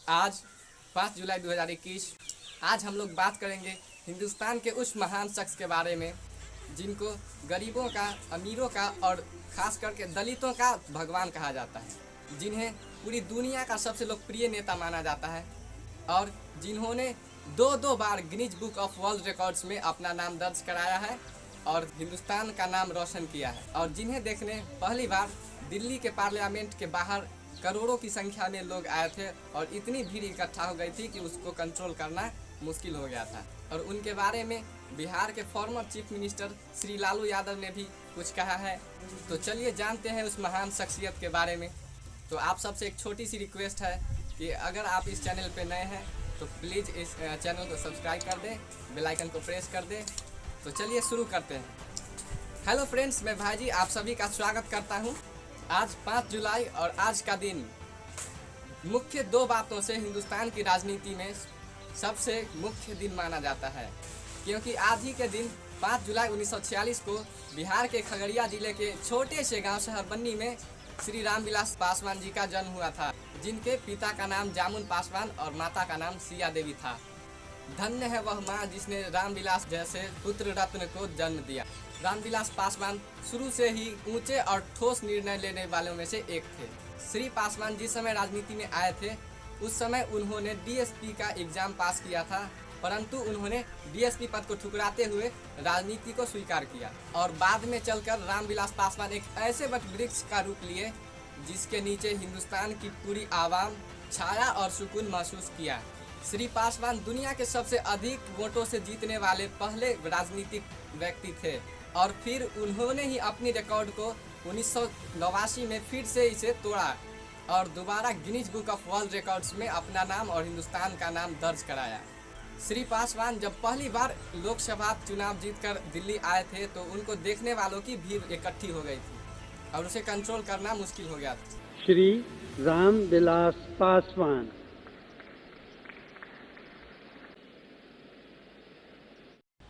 आज 5 जुलाई 2021। आज हम लोग बात करेंगे हिंदुस्तान के उस महान शख्स के बारे में जिनको गरीबों का, अमीरों का और ख़ास करके दलितों का भगवान कहा जाता है, जिन्हें पूरी दुनिया का सबसे लोकप्रिय नेता माना जाता है और जिन्होंने दो बार Guinness book of world records में अपना नाम दर्ज कराया है और हिंदुस्तान का नाम रोशन किया है, और जिन्हें देखने पहली बार दिल्ली के पार्लियामेंट के बाहर करोड़ों की संख्या में लोग आए थे और इतनी भीड़ इकट्ठा हो गई थी कि उसको कंट्रोल करना मुश्किल हो गया था। और उनके बारे में बिहार के former chief minister Shri Lalu Yadav ने भी कुछ कहा है। तो चलिए जानते हैं उस महान शख्सियत के बारे में। तो आप सबसे एक छोटी सी रिक्वेस्ट है कि अगर आप इस चैनल पे नए हैं तो प्लीज़ इस चैनल को सब्सक्राइब कर दें, बेल आइकन को प्रेस कर दें। तो चलिए शुरू करते हैं। हेलो फ्रेंड्स, मैं भाईजी आप सभी का स्वागत करता हूं। आज 5 जुलाई और आज का दिन मुख्य दो बातों से हिंदुस्तान की राजनीति में सबसे मुख्य दिन माना जाता है, क्योंकि आज ही के दिन 5 जुलाई 1946 को बिहार के खगड़िया जिले के छोटे से गांव शहर बन्नी में श्री रामविलास पासवान जी का जन्म हुआ था, जिनके पिता का नाम जामुन पासवान और माता का नाम सिया देवी था। धन्य है वह माँ जिसने रामविलास जैसे पुत्र रत्न को जन्म दिया। रामविलास पासवान शुरू से ही ऊंचे और ठोस निर्णय लेने वालों में से एक थे। श्री पासवान जिस समय राजनीति में आए थे उस समय उन्होंने डीएसपी का एग्जाम पास किया था, परंतु उन्होंने डीएसपी पद को ठुकराते हुए राजनीति को स्वीकार किया और बाद में चलकर रामविलास पासवान एक ऐसे वट वृक्ष का रूप लिए जिसके नीचे हिंदुस्तान की पूरी आवाम छाया और सुकून महसूस किया। श्री पासवान दुनिया के सबसे अधिक वोटों से जीतने वाले पहले राजनीतिक व्यक्ति थे और फिर उन्होंने ही अपनी रिकॉर्ड को 1989 में फिर से इसे तोड़ा और दोबारा Guinness book of world records में अपना नाम और हिंदुस्तान का नाम दर्ज कराया। श्री पासवान जब पहली बार लोकसभा चुनाव जीतकर दिल्ली आए थे तो उनको देखने वालों की भीड़ इकट्ठी हो गई थी और उसे कंट्रोल करना मुश्किल हो गया था। श्री रामविलास पासवान।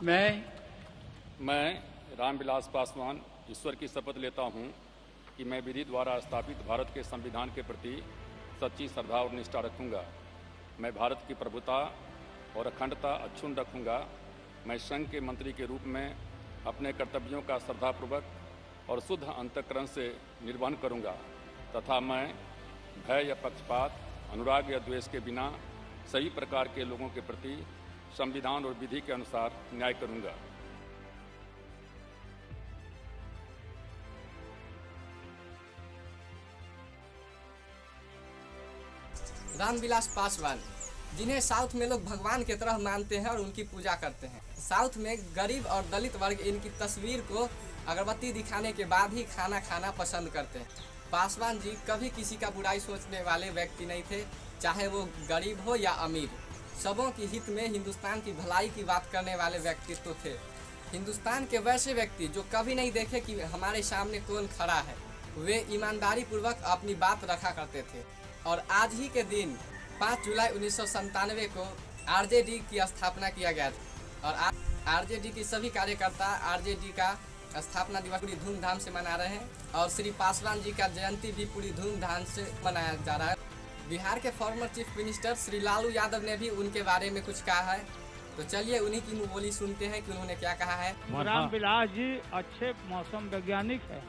मैं रामविलास पासवान ईश्वर की शपथ लेता हूं कि मैं विधि द्वारा स्थापित भारत के संविधान के प्रति सच्ची श्रद्धा और निष्ठा रखूंगा। मैं भारत की प्रभुता और अखंडता अक्षुण्ण रखूंगा। मैं संघ के मंत्री के रूप में अपने कर्तव्यों का श्रद्धापूर्वक और शुद्ध अंतःकरण से निर्वहन करूंगा तथा मैं भय या पक्षपात, अनुराग या द्वेष के बिना सभी प्रकार के लोगों के प्रति संविधान और विधि के अनुसार न्याय करूंगा। रामविलास पासवान, जिन्हें साउथ में लोग भगवान की तरह मानते हैं और उनकी पूजा करते हैं। साउथ में गरीब और दलित वर्ग इनकी तस्वीर को अगरबत्ती दिखाने के बाद ही खाना खाना पसंद करते हैं। पासवान जी कभी किसी का बुराई सोचने वाले व्यक्ति नहीं थे, चाहे वो गरीब हो या अमीर। सबों की हित में हिंदुस्तान की भलाई की बात करने वाले व्यक्तित्व थे। हिंदुस्तान के वैसे व्यक्ति जो कभी नहीं देखे कि हमारे सामने कौन खड़ा है, वे ईमानदारी पूर्वक अपनी बात रखा करते थे। और आज ही के दिन 5 जुलाई 1997 को आरजेडी की स्थापना किया गया था और आरजेडी की सभी कार्यकर्ता आरजेडी का स्थापना दिवस पूरी धूमधाम से मना रहे हैं और श्री पासवान जी का जयंती भी पूरी धूमधाम से मनाया जा रहा है। बिहार के former chief minister Shri Lalu Yadav ने भी उनके बारे में कुछ कहा है, तो चलिए उन्हीं की मुँह बोली सुनते हैं कि उन्होंने क्या कहा है। रामविलास जी अच्छे मौसम वैज्ञानिक है।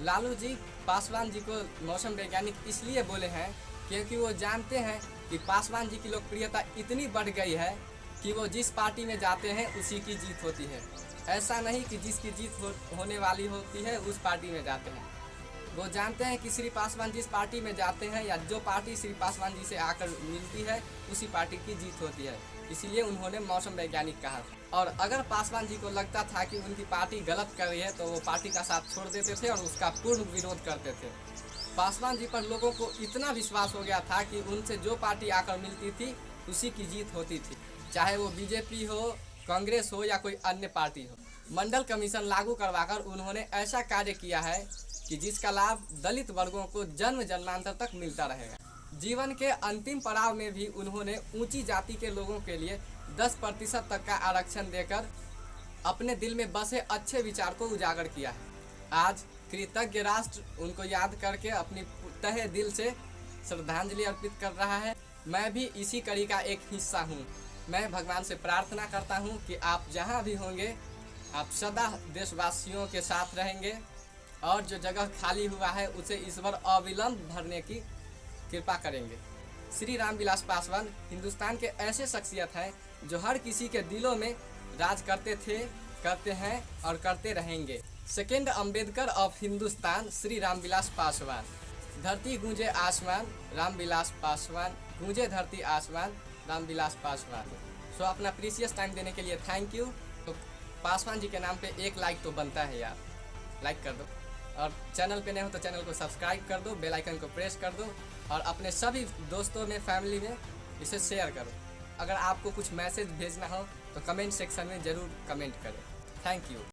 लालू जी पासवान जी को मौसम वैज्ञानिक इसलिए बोले हैं क्योंकि वो जानते हैं कि पासवान जी की लोकप्रियता इतनी बढ़ गई है कि वो जिस पार्टी में जाते हैं उसी की जीत होती है। ऐसा नहीं कि जिसकी जीत होने वाली होती है उस पार्टी में जाते हैं। वो जानते हैं कि श्री पासवान जिस पार्टी में जाते हैं या जो पार्टी श्री पासवान जी से आकर मिलती है उसी पार्टी की जीत होती है, इसीलिए उन्होंने मौसम वैज्ञानिक कहा। और अगर पासवान जी को लगता था कि उनकी पार्टी गलत कर रही है तो वो पार्टी का साथ छोड़ देते थे और उसका पूर्ण विरोध करते थे। पासवान जी पर लोगों को इतना विश्वास हो गया था कि उनसे जो पार्टी आकर मिलती थी उसी की जीत होती थी, चाहे वो बीजेपी हो, कांग्रेस हो या कोई अन्य पार्टी हो। मंडल कमीशन लागू करवाकर उन्होंने ऐसा कार्य किया है कि जिसका लाभ दलित वर्गों को जन्म जन्मांतर तक मिलता रहेगा। जीवन के अंतिम पड़ाव में भी उन्होंने ऊंची जाति के लोगों के लिए 10% तक का आरक्षण देकर अपने दिल में बसे अच्छे विचार को उजागर किया है। आज कृतज्ञ राष्ट्र उनको याद करके अपनी तहे दिल से श्रद्धांजलि अर्पित कर रहा है। मैं भी इसी कड़ी का एक हिस्सा हूँ। मैं भगवान से प्रार्थना करता हूँ कि आप जहाँ भी होंगे आप सदा देशवासियों के साथ रहेंगे और जो जगह खाली हुआ है उसे ईश्वर अविलंब भरने की कृपा करेंगे। श्री रामविलास पासवान हिंदुस्तान के ऐसे शख्सियत हैं जो हर किसी के दिलों में राज करते थे, करते हैं और करते रहेंगे। Second Ambedkar of Hindustan Shri Ramvilas Paswan. धरती गूंजे आसमान, रामविलास पासवान, गूंजे धरती आसमान, रामविलास पासवान। सो अपना प्रीशियस टाइम देने के लिए थैंक यू। तो पासवान जी के नाम पे एक लाइक तो बनता है यार, लाइक कर दो। और चैनल पे नए हो तो चैनल को सब्सक्राइब कर दो, बेल आइकन को प्रेस कर दो और अपने सभी दोस्तों में, फैमिली में इसे शेयर करो। अगर आपको कुछ मैसेज भेजना हो तो कमेंट सेक्शन में ज़रूर कमेंट करें। Thank you.